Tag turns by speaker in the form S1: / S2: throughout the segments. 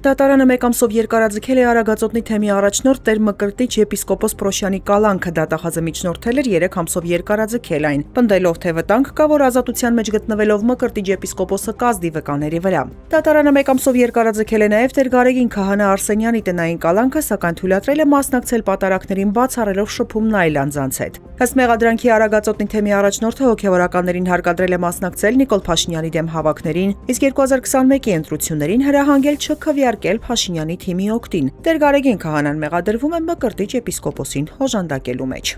S1: Դատարանը մեկ ամսով երկարաձգել է Արագածոտնի թեմի առաջնորդ Տեր Մկրտիչ եպիսկոպոս Պրոշյանի կալանքը, դատախազը միջնորդել էր 3 ամսով երկարաձգել այն, պնդելով, թե վտանգ կա, որ ազատության մեջ գտնվելով Մկրտիչ եպիսկոպոսը կազդի վկաների վրա։ Դատարանը մեկ ամսով երկարաձգել է նաև Տեր Գարեգին Քահանա Արսենյանի տնային կալանքը, սակայն թույլատրել է մասնակցել պատարակներին բացառելով շփումն այլ անձանց հետ։ Ըստ մեղադրանքի Արագածոտնի թեմի առաջնորդը հոգևորականներին հարկադրել է մասնակցել Նիկոլ Փաշինյանի դեմ հավաքներին, իսկ 2021-ի ընտրություններին հրահանգել չքվեարկել Փաշինյանի թիմի օգտին։ Տեր Գարեգին Քահանան մեղադրվում է Մկրտիչ եպիսկոպոսին հոժանդակելու մեջ։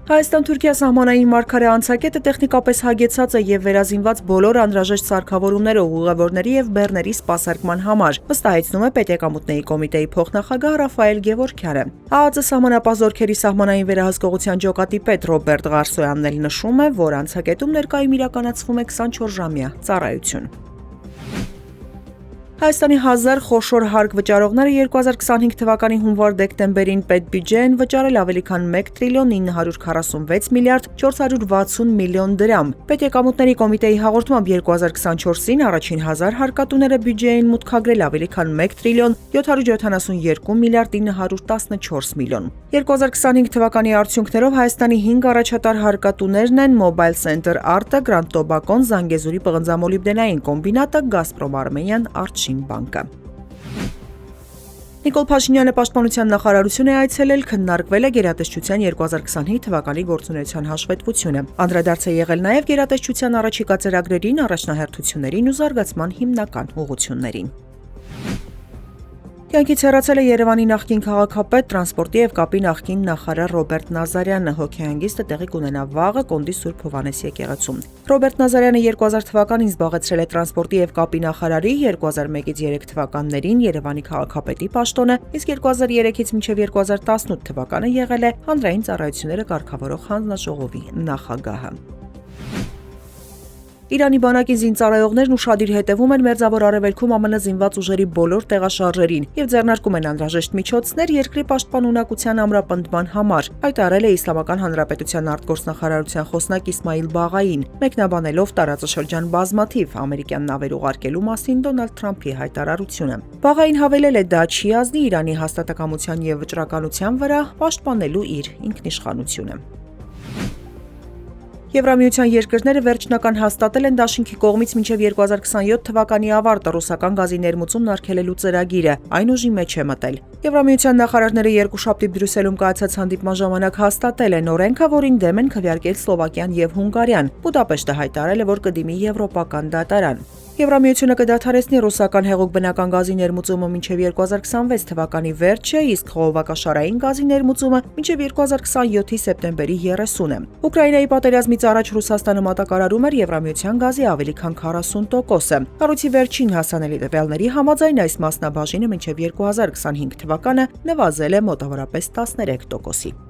S1: Հայաստան-Թուրքիա սահմանային մարգարե անցակետը տեխնիկապես հագեցած է եւ վերազինված բոլոր անհրաժեշտ սարքավորումներով ուղևորների եւ բեռների սպասարկման համար, վստահեցնում է Պետեկամուտների կոմիտեի փոխնախագահ Ռաֆայել Գևորգյանը։ ԱԱԾ սահմանապահ զորքերի սահմանային վերահսկողության ջոկատի պետ Ռոբերտ Ղարսոյանն էլ նշում է, որ անցակետում ներկայում իրականացվում է 24-ժամյա ծառայություն։ Հայաստանի 1000 խոշոր հարկ վճարողները 2025 թվականի հունվար-դեկտեմբերին պետբյուջե են վճարել ավելի քան 1 տրիլիոն 946 միլիարդ 460 միլիոն դրամ։ Պետեկամուտների կոմիտեի հաղորդմամբ 2024-ին առաջին 1000 հարկատուները բյուջեին մուտքագրել ավելի քան 1 տրիլիոն 772 միլիարդ 914 միլիոն։ 2025 թվականի արդյունքներով Հայաստանի 5 առաջատար հարկատուներն են Mobile Center Art-ը, Grand Tobacco-ն, Զանգեզուրի պղնձամոլիբդենային կոմբինատը, Gazprom Armenian Artshin բանկը։ Նիկոլ Փաշինյանը պաշտպանության նախարարություն է այցելել, քննարկվել է գերատեսչության 2025 թվականի գործունեության հաշվետվությունը։ Անդրադարձ է եղել նաև գերատեսչության առաջիկա ծրագրերին, առաջնահերթություններին ու զարգացման հիմնական ուղղություններին։ Կյանքից հեռացել է Երևանի նախկին քաղաքապետ, տրանսպորտի եւ կապի նախկին նախարար Ռոբերտ Նազարյանը։ Հոգեհանգիստը տեղի կունենա վաղը Կոնդի Սուրբ Հովհաննես եկեղեցում։ Ռոբերտ Նազարյանը 2000 թվականին զբաղեցրել է տրանսպորտի եւ կապի նախարարի, 2001-ից 3 թվականներին Երևանի քաղաքապետի պաշտոնը, իսկ 2003-ից մինչև 2018 թվականը եղել է հանրային ծառայությունները կարգավորող հանձնաժողովի նախագահը։ Իրանի բանակի զինծառայողներն ուշադիր հետևում են Մերձավոր Արևելքում ԱՄՆ զինված ուժերի բոլոր տեղաշարժերին եւ ձեռնարկում են անհրաժեշտ միջոցներ երկրի պաշտպանունակության ամրապնդման համար, հայտարարել է Իսլամական Հանրապետության արտգործնախարարության խոսնակ Իսմայիլ Բաղային, մեկնաբանելով տարածաշրջան բազմաթիվ ամերիկյան նավեր ուղարկելու մասին Դոնալդ Թրամփի հայտարարությունը։ Բաղային հավելել է, դա չի ազդի Իրանի հաստատակամության եւ վճռականության վրա, պաշտպանելու իր ինքնիշխանությունը։ Եվրամիության երկրները վերջնական հաստատել են Դաշինքի կողմից մինչև 2027 թվականի ավարտը ռուսական գազի ներմուծումն արգելելու ծրագիրը, այն ուժի մեջ է մտել։ Եվրամիության նախարարները երկուշաբթի Բրյուսելում կայացած հանդիպման ժամանակ հաստատել են օրենքը, որին դեմ են քվեարկել Սլովակիան եւ Հունգարիան։ Բուդապեշտը հայտարարել է, որ կդիմի եվրոպական դատարան։ Եվրամիությունը կդադարեցնի ռուսական հեղուկ բնական գազի ներմուծումը մինչև 2026 թվականի վերջը, իսկ խողովակաշարային գազի ներմուծումը մինչև 2027-ի սեպտեմբերի 30-ը։ Ուկրաինայի պատերազմից առաջ Ռուսաստանը մատակարարում էր Եվրամիության գազի ավելի քան 40%-ը։ Կառույցի վերջին հասանելի տվյալների համաձայն այս մասնաբաժինը մինչև 2025 թվականը նվազել է մոտավորապես 13%-ի։